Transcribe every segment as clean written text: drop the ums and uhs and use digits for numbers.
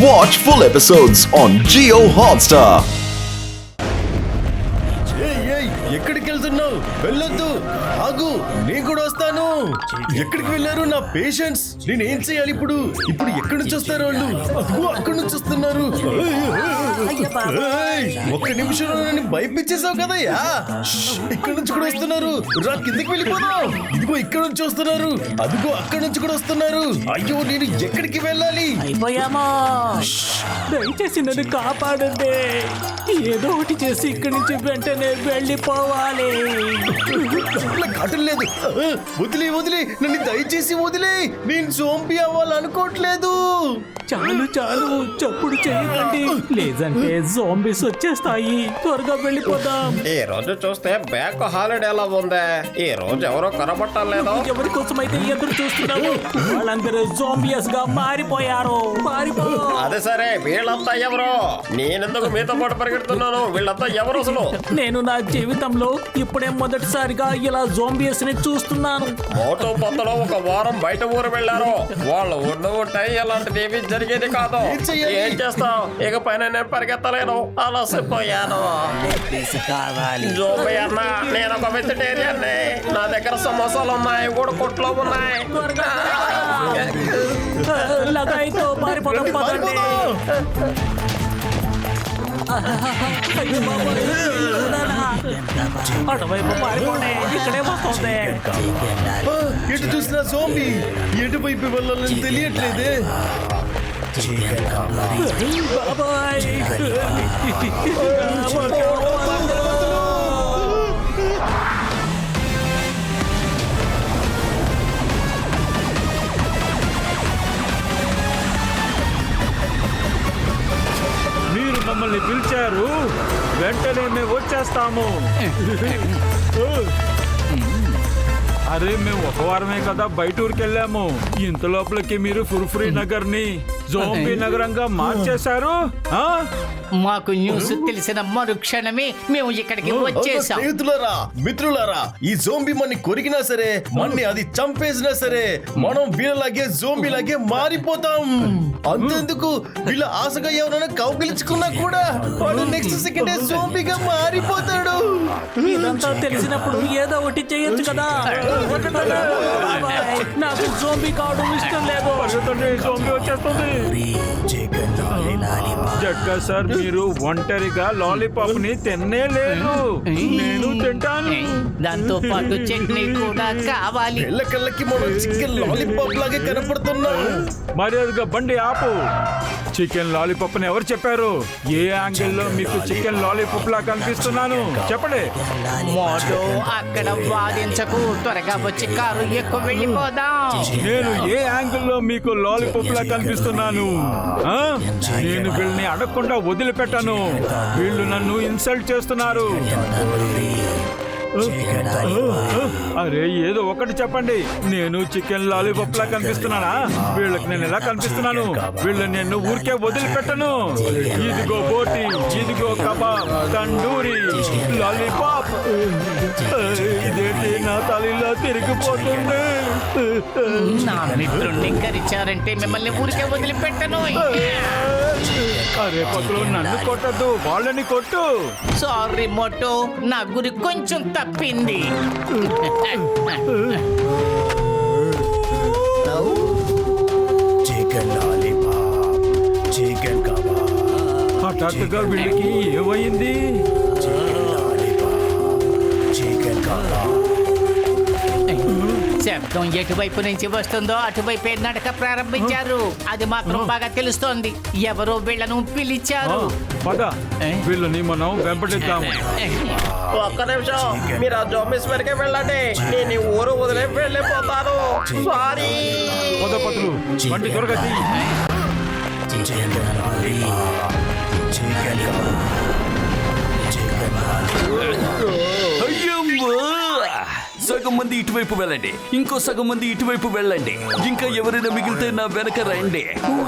Watch full episodes on Jio Hotstar. ఎక్కడికి వెళ్తున్నావు? వెళ్ళొద్దు, ఆగు, నేను కూడా వస్తాను. ఎక్కడికి వెళ్ళారు నా పేషెంట్స్? నేను ఏం చేయాలి ఇప్పుడు? ఇప్పుడు ఎక్కడి నుంచి వస్తారు వాళ్ళు? అదిగో అక్కడి నుంచి వస్తున్నారు. ఒక్క నిమిషంలో నన్ను భయపించేసావు కదయ్యా. ఇక్కడ నుంచి కూడా వస్తున్నారు. రా కిందకి వెళ్ళిపోదాం. ఇదిగో ఇక్కడ నుంచి వస్తున్నారు. అదిగో అక్కడి నుంచి కూడా వస్తున్నారు. అయ్యో నేను ఎక్కడికి వెళ్ళాలి? అయిపోయామా? దయచేసి నన్ను కాపాడండి. ఏదో ఒకటి చేసి ఇక్కడి నుంచి వెంటనే వెళ్ళిపోవాలి. కట్టలేదు. వదిలే వదిలే, నన్ను దయచేసి వదిలే. నేను జోంబీ అవ్వాలనుకోవట్లేదు. చాలు చాలు, చప్పుడు చేయకండి, లేదంటే జోంబీస్ వచ్చేస్తాయి. త్వరగా వెళ్ళిపోదాం. ఈ రోజు చూస్తే బ్యాంక్ హాలిడే ఎలా ఉందే. ఈ రోజు ఎవరో కనబట్టలేదు. ఎవరి కోసం అయితే ఎదురు చూస్తున్నాము వాళ్ళందరూ జోంబియస్ గా మారిపోయారు. అదే సరే, వీళ్ళంతా ఎవరు? నేనెందుకు మీతో పాటు పరిగెడుతున్నాను? వీళ్ళంతా ఎవరు అసలు? నేను నా జీవితంలో ఇప్పుడే మొదటిసారిగా ఇలా జోంబియస్ ని చూస్తున్నాను. మోటో పొత్తలో ఒక వారం బయట ఊరు వెళ్ళారు. వాళ్ళు ఉంటే ఇలాంటిది ఏమీ జరిగేది కాదు. ఏం చేస్తాం? ఇక పైన నేను పరిగెత్తలేను, అలసిపోయాను. జోంబీ అన్న, నేను ఒక వెజిటేరియన్. నా దగ్గర సమోసాలు ఉన్నాయి, కొట్లో ఉన్నాయి. లగాయితో పారిపోదాం, పదండి. అటువైపు పారిపోండి, ఇక్కడే వస్తుంది. ఎటు చూసినా జోంబీ. ఎటువైపు వెళ్ళాలని తెలియట్లేదే. బాబాయ్, మీరు మమ్మల్ని పిలిచారు, వెంటనే మేము వచ్చేస్తాము. అరే, మేము ఒక వారమే కదా బయట ఊరికి వెళ్ళాము. ఇంత లోపలికి మీరు ఫుర్ఫురీ నగర్ ని జోంబీ నగరంగా మార్చేశారు. మాకు న్యూస్ తెలిసిన మరుక్షణమే మేము ఇక్కడికి వచ్చేసాం. స్నేహితులారా, మిత్రులారా, ఈ జోంబీ మన్ని కొరికినా సరే, మన్ని అది చంపేసినా సరే, మనం వీళ్ళలాగే జోంబీలాగే మారిపోతాం. అంతెందుకు, వీళ్ళ ఆశగా ఎవరైనా కౌగిలించుకున్నా కూడా వాడు నెక్స్ట్ సెకండ్ జోంబీగా మారిపోతాడు. ఇదంతా తెలిసినప్పుడు ఏదో ఒకటి చేయొచ్చు కదా. బాబాయ్, నాకు జోంబీ కావడం ఇష్టం లేదు. జోంబీ వచ్చేస్తుంది. జట్కా సార్, మీరు ఒంటరిగా లాలీపాప్ ని తిన్నే లేదు. నేను తింటాను. దాంతో పాటు చట్నీ కూడా కావాలి. కళ్ళకి మనం చికెన్ లాలీపాప్ లాగే కనపడుతున్నాం. మర్యాదగా బండి ఆపు. చికెన్ లాలీపాప్ అని ఎవరు చెప్పారు? ఏ యాంగిల్ లో మీకు చికెన్ లాలీపాప్ లా కనిపిస్తున్నాను చెప్పండి. మోటో, అక్కడ వాదించకు, త్వరగా వచ్చి కారు ఎక్కువ వెళ్ళిపోదాం. నేను ఏ యాంగిల్ లో మీకు లాలీపాప్ లా కనిపిస్తున్నాను? నేను వీళ్ళని అడగకుండా వదిలిపెట్టాను. వీళ్ళు నన్ను ఇన్సల్ట్ చేస్తున్నారు. అరే, ఏదో ఒకటి చెప్పండి. నేను చికెన్ లాలీపాప్ లా కనిపిస్తున్నానా? వీళ్ళకి నేను ఎలా కనిపిస్తున్నాను? వీళ్ళని నేను ఊరికే వదిలిపెట్టను. ఇదిగో బోటి, ఇదిగో కబాబ్, తండూరి, లాలీపాప్. ఇదేంటి నా తల్లిలో తిరిగిపోతుంది? నా మిత్రుణ్ణి కరిచారంటే మిమ్మల్ని ఊరికే వదిలిపెట్టను. అరే పక్కలో నన్ను కొట్టద్దు, వాళ్ళని కొట్టు. సారీ మోటో, నా గురి కొంచెం తప్పింది. హఠాత్తుగా వీళ్ళకి ఏమైంది? శబ్దం ఎటువైపు నుంచి వస్తుందో అటువైపే నడక ప్రారంభించారు. అది మాత్రం బాగా తెలుస్తోంది. ఎవరో వీళ్ళను పిలిచారు. పద, వీళ్ళని మనం వెంపటిద్దాము. ఒక్క నిమిషం, మీరు ఆ జోంబీస్ వరకే వెళ్ళండి. నేను ఈ ఊరు వదిలే వెళ్ళిపోతాను. సారీ. పద పదులు, బండి త్వరగా తీ. సగం మంది ఇటువైపు వెళ్ళండి, ఇంకో సగం మంది ఇటువైపు వెళ్ళండి. ఇంకా ఎవరైనా మిగిలితే నా వెనక రండి.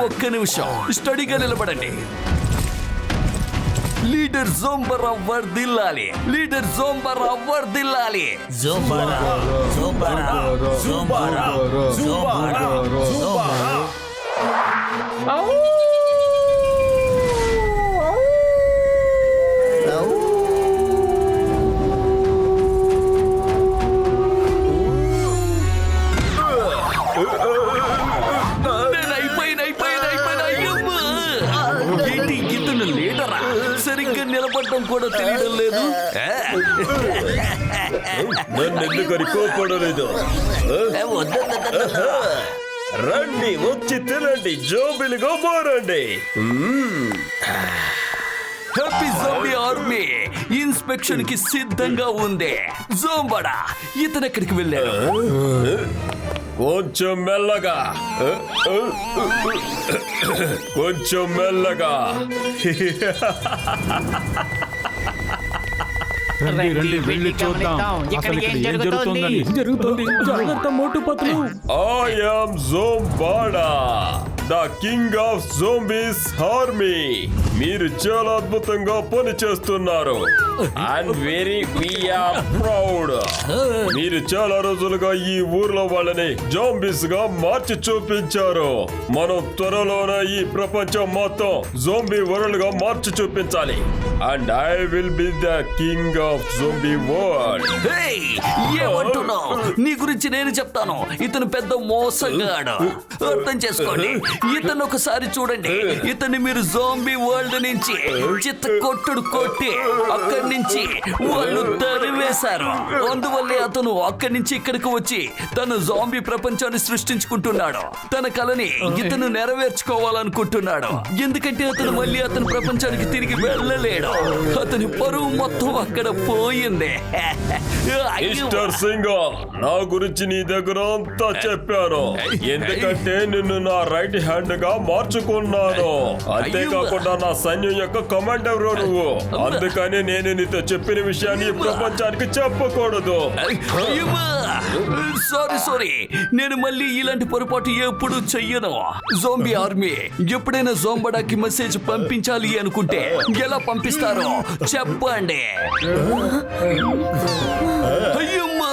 ఒక్క నిమిషం, స్టడీగా నిలబడండి. లీడర్ జోంబరా వర్దిల్లాలి, లీడర్ జోంబరా వర్దిల్లాలి. నిలబడటం కూడా తెలియడం లేదు. నన్ను ఎందుకని కోపడలేదు? రండి, వచ్చి తినండి, జోబిలుగా మారండి. హ్యాపీ జోంబీ ఆర్మీ ఇన్స్పెక్షన్ కి సిద్ధంగా ఉంది. జోంబడా ఇతను ఎక్కడికి వెళ్ళాడు? కొంచెం మెల్లగా, కొంచెం మెల్లగా. రండి రండి వెళ్ళి చూద్దాం అసలు ఇక్కడ ఏం జరుగుతుందని. జరుగుతుంది జాగ్రత్త మోటు పత్రులు. I am Zombada, the king of zombies army. మీరు చాలా అద్భుతంగా పని చేస్తున్నారు. And very we are proud. మీరు చాలా రోజులుగా ఈ ఊర్లో వాళ్ళని జోంబీస్ గా మార్చి చూపించారు. మనం త్వరలోనే ఈ ప్రపంచం మొత్తం జోంబీ వరల్డ్ గా మార్చి చూపించాలి. And I will be the king of zombie world. Hey, ఏమంటున్నావు? నీ గురించి నేను చెప్తాను. ఇతను పెద్ద మోసగాడు. అర్థం చేసుకోండి. ఇతను ఒకసారి చూడండి. ఇతన్ని మీరు జోంబీ వరల్డ్ నుంచి చిత్త కొట్టుడు కొట్టి అక్కడి నుంచి వాళ్ళు తరివేశారు. అందువల్లే అతను అక్కడి నుంచి ఇక్కడికి వచ్చి తను జోంబీ ప్రపంచాన్ని సృష్టించుకుంటున్నాడు. తన కలని ఇతను నెరవేర్చుకోవాలనుకుంటున్నాడు. ఎందుకంటే అతను మళ్ళీ అతని ప్రపంచానికి తిరిగి వెళ్ళలేడు. అతని పరువు మొత్తం అక్కడ పోయింది. మిస్టర్ సింగర్, నా గురించి నీ దగ్గర అంతా చెప్పాను. ఎందుకంటే నిన్ను నా రైట్ హ్యాండ్ గా మార్చుకున్నాను. అంతేకాకుండా నా సైన్యం యొక్క కమాండర్ నువ్వు. అందుకని నేను నీతో చెప్పిన విషయాన్ని ఈ ప్రపంచానికి చెప్పకూడదు. సారీ, నేను మళ్ళీ ఇలాంటి పొరపాటు ఎప్పుడు చెయ్యను. జోంబీ ఆర్మీ ఎప్పుడైనా జోంబడాకి మెసేజ్ పంపించాలి అనుకుంటే ఎలా పంపిస్తారో చెప్పండి. అయ్యమ్మా,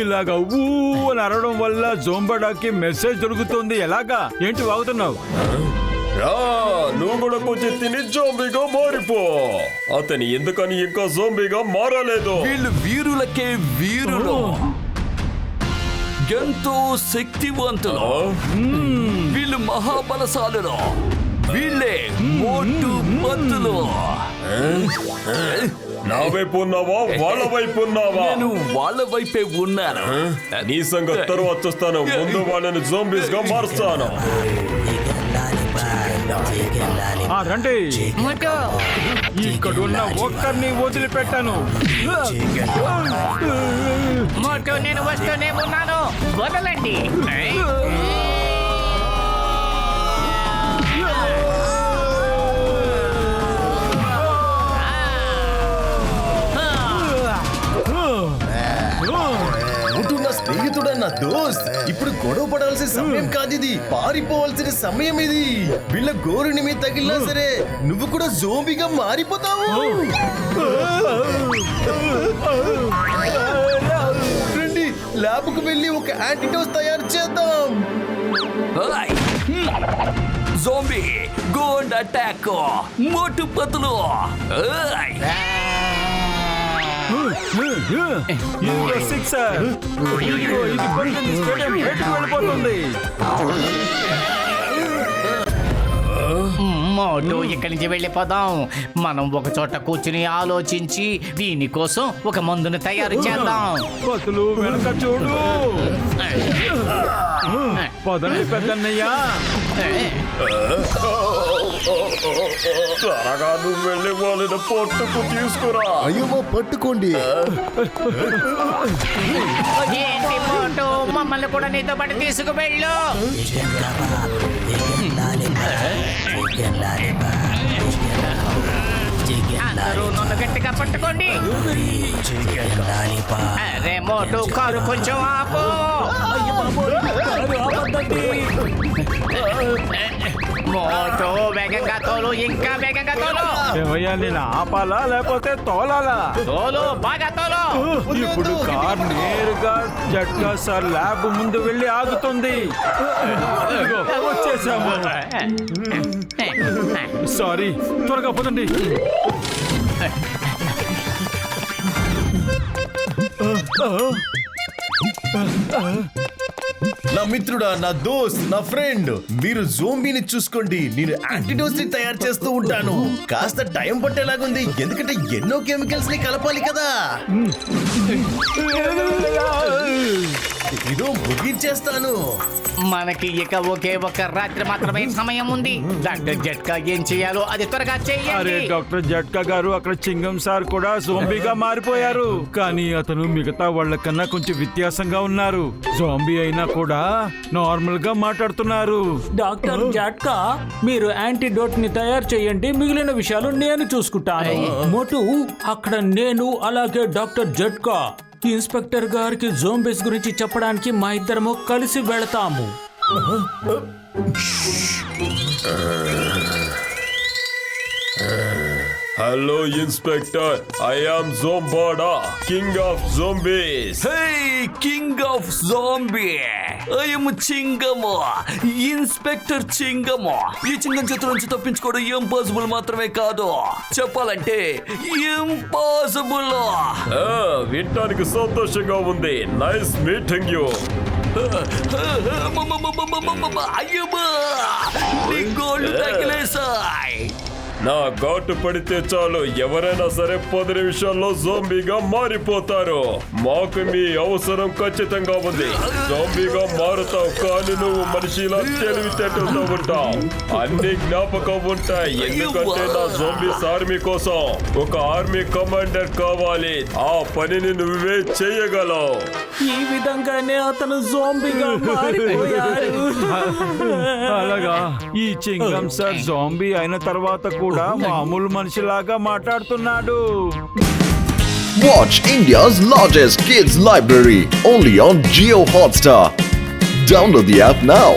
ఇలాగా ఊ అని అరవడం వల్ల జోంబడాకి మెసేజ్ దొరుకుతుంది. ఎలాగా? ఏంటి వాగుతున్నావు? నువ్వు కూడా కొంచెం తిని జోంబీగా మారిపో. అతని ఎందుకని ఇంకా జోంబీగా మారలేదు? వీళ్ళు వీరులకే వీరులు, ఎంతో శక్తివంతులు. వీళ్ళు మహాబలశాలులు. వీళ్ళే మోటు పత్తులు. నా వైపు ఉన్నావా, వాళ్ళ వైపు ఉన్నావా? నేను వాళ్ళ వైపే ఉన్నాను. నీ సంగతి తర్వాత చూస్తాను. ముందు వాళ్ళని జోంబీస్ గా మారుస్తాను. రండి, మోటు, ఇక్కడున్న ఒక్కరిని వదిలిపెట్టాను. మోటు, నేను వస్తూనే ఉన్నాను. వదలండి. నా స్నేహితుడన్న దోస్త్, ఇప్పుడు గొడవ పడాల్సిన సమయం కాదు ఇది. పారిపోవాల్సిన సమయం ఇది. వీళ్ళ గోరుని మీద తగిలినా సరే నువ్వు కూడా జోంబీగా మారిపోతావు. రండి, ల్యాబ్ కు వెళ్ళి ఒక యాంటీడోస్ తయారు చేద్దాం. జోంబీ గోండ్ అటాక్, మోటు పత్తులు. ఇదిగో సిక్సర్. ఇదిగో ఇది కొడుతుంది. స్టేడియం బయటకు వెళ్ళిపోతుంది. మోటు, ఇక్కడి నుంచి వెళ్ళిపోదాం. మనం ఒక చోట కూర్చుని ఆలోచించి దీనికోసం ఒక మందును తయారు చేద్దాం. పతులు వెనక చూడు. పదండి పెద్దన్నయ్యా. త్వరగా నువ్వు వెళ్ళి వాళ్ళని పట్టుకు తీసుకురా. అయ్యో పట్టుకోండి. ఏంటి మోటు, మమ్మల్ని కూడా నీతో పాటు తీసుకువెళ్ళు. అందరూ నన్ను గట్టిగా పట్టుకోండి. అరే మోటు, కారు కొంచెం ఆపు. మోటు, వేగంగా తోలు, ఇంకా వేగంగా తోలు. ఏమయ్యా, నేను ఆపాలా లేకపోతే తోలాలా? తోలు, బాగా తోలు. ఇప్పుడు కార్ నేరుగా జట్కా సార్ ల్యాబ్ ముందు వెళ్ళి ఆగుతుంది. ఇదిగో, వచ్చేసాము. సారీ, త్వరగా పదండి. నా మిత్రుడా, నా దోస్త్, నా ఫ్రెండ్, మీరు జోంబీని చూసుకోండి. నేను యాంటీడోస్ ని తయారు చేస్తూ ఉంటాను. కాస్త టైం పట్టేలాగుంది, ఎందుకంటే ఎన్నో కెమికల్స్ ని కలపాలి కదా. ఇదో ముగించేస్తాను. మనకి ఇక ఒకే ఒక రాత్రి మాత్రమే సమయం ఉంది. డాక్టర్ జట్కా ఏం చేయాలో అది త్వరగా అరే చేయండి. డాక్టర్ జట్కా గారు, అక్కడ చింగం సార్ కూడా జోంబీగా మారిపోయారు. కానీ అతను మిగతా వాళ్ళకన్నా కొంచెం వ్యత్యాసంగా ఉన్నారు. జోంబీ అయినా కూడా నార్మల్ గా మాట్లాడుతున్నారు. డాక్టర్ జట్కా, మీరు యాంటీడోట్ ని తయారు చేయండి, మిగిలిన విషయాలు నేను చూసుకుంటాను. మోటు, అక్కడ నేను అలాగే డాక్టర్ జట్కా ఇన్స్పెక్టర్ గారికి జోంబీస్ గురించి చెప్పడానికి మా ఇద్దరము కలిసి వెళతాము. హలో ఇన్స్పెక్టర్, ఐ యామ్ జోంబాడా, king of zombies. Hey king of zombie, I'm చింగము, ఇన్స్పెక్టర్ చింగము. ఈ చింగం చేతుల నుంచి తప్పించుకోవడం ఇంపాసిబుల్ మాత్రమే కాదు, చెప్పాలంటే ఇంపాసిబుల్. వినటానికి సంతోషంగా ఉంది. Nice meeting you. అయ్యమ్మా, నీ గోళ్ళు తగిలేసాయి. నా ఘాటు పడితే చాలు, ఎవరైనా సరే 10 నిమిషాల్లో జోంబీగా మారిపోతారు. మాకు మీ అవసరం ఖచ్చితంగా ఉంది. జోంబీగా మారుతావు, కానీ నువ్వు మనిషిలా తెలివితేటలతో ఉంటావు. అన్ని జ్ఞాపకం ఉంటాయి, ఎందుకంటే నా జోంబీస్ ఆర్మీ కోసం ఒక ఆర్మీ కమాండర్ కావాలి. ఆ పనిని నువ్వే చేయగలవు. ఈ విధంగానే అతను జోంబీగా మారిపోయాడు. అలాగా, ఈ చింగం సార్ జోంబీ అయిన తర్వాత కూడా మామూలు మనిషిలాగా మాట్లాడుతున్నాడు. Watch India's largest kids library only on Jio Hotstar. Download the app now.